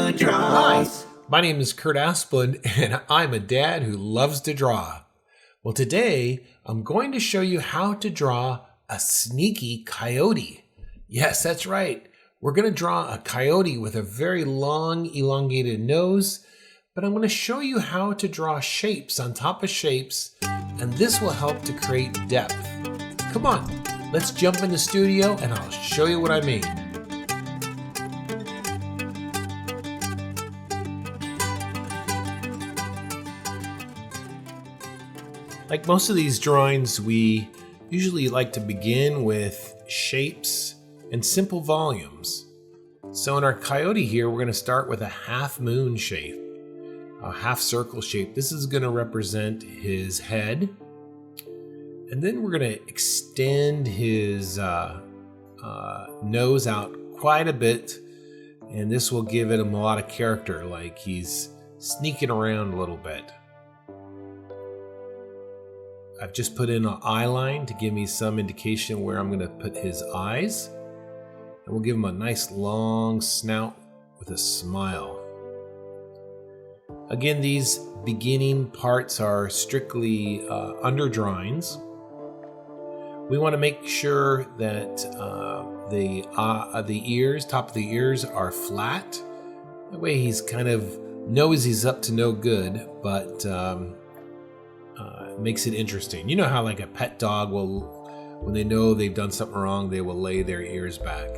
who draws. Hi, my name is Kurt Aspland, and I'm a dad who loves to draw. Well, today I'm going to show you how to draw a sneaky coyote. Yes, that's right. We're going to draw a coyote with a very long, elongated nose, but I'm going to show you how to draw shapes on top of shapes, and this will help to create depth. Come on, let's jump in the studio and I'll show you what I made. Like most of these drawings, we usually like to begin with shapes and simple volumes. So in our coyote here, we're going to start with a half moon shape, a half circle shape. This is going to represent his head. And then we're going to extend his nose out quite a bit. And this will give it a lot of character, like he's sneaking around a little bit. I've just put in an eye line to give me some indication where I'm going to put his eyes. And we'll give him a nice long snout with a smile. Again, these beginning parts are strictly under drawings. We want to make sure that the ears, top of the ears, are flat. That way he's kind of knows he's up to no good, but makes it interesting. You know how like a pet dog will, when they know they've done something wrong, they will lay their ears back.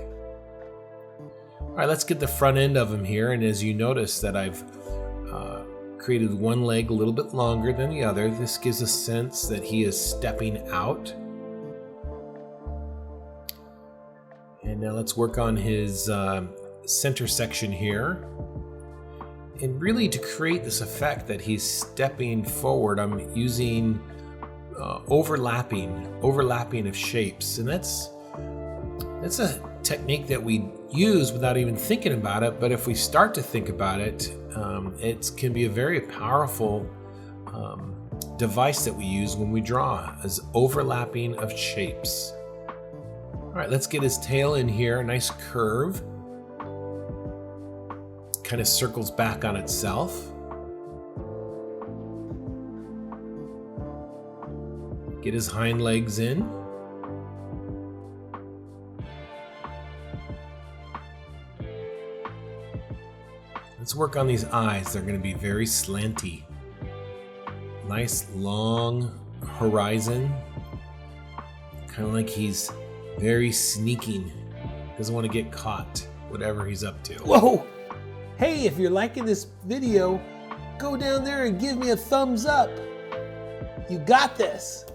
All right, let's get the front end of him here. And as you notice that I've created one leg a little bit longer than the other, this gives a sense that he is stepping out. And now let's work on his center section here. And really to create this effect that he's stepping forward, I'm using overlapping of shapes. And that's a technique that we use without even thinking about it. But if we start to think about it, it can be a very powerful device that we use when we draw, as overlapping of shapes. All right, let's get his tail in here, a nice curve. Kind of circles back on itself. Get his hind legs in. Let's work on these eyes. They're going to be very slanty. Nice long horizon. Kind of like he's very sneaking. Doesn't want to get caught, whatever he's up to. Whoa! Hey, if you're liking this video, go down there and give me a thumbs up. You got this.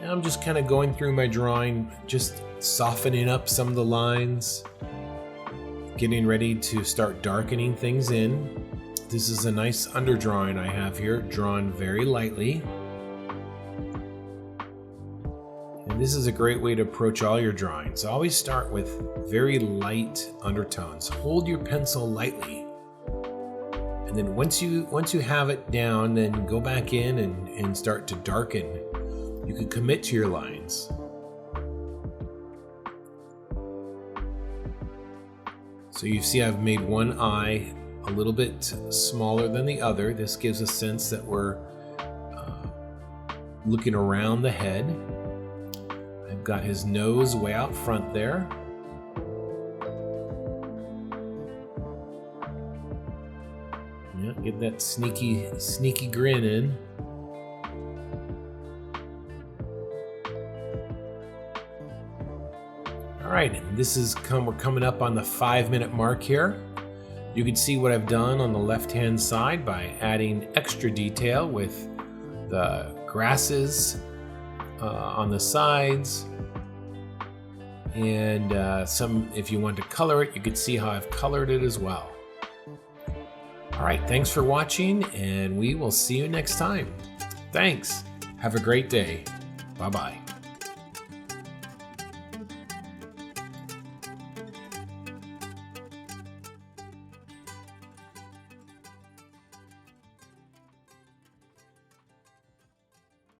Now I'm just kind of going through my drawing, just softening up some of the lines, getting ready to start darkening things in. This is a nice underdrawing I have here, drawn very lightly. And this is a great way to approach all your drawings. Always start with very light undertones. Hold your pencil lightly. And then once you have it down, then go back in and start to darken. You can commit to your lines. So you see I've made one eye a little bit smaller than the other. This gives a sense that we're looking around the head. I've got his nose way out front there. Yeah, get that sneaky grin in. All right, and this is we're coming up on the 5-minute mark here. You can see what I've done on the left-hand side by adding extra detail with the grasses on the sides. And some, if you want to color it, you can see how I've colored it as well. All right, thanks for watching, and we will see you next time. Thanks. Have a great day. Bye-bye.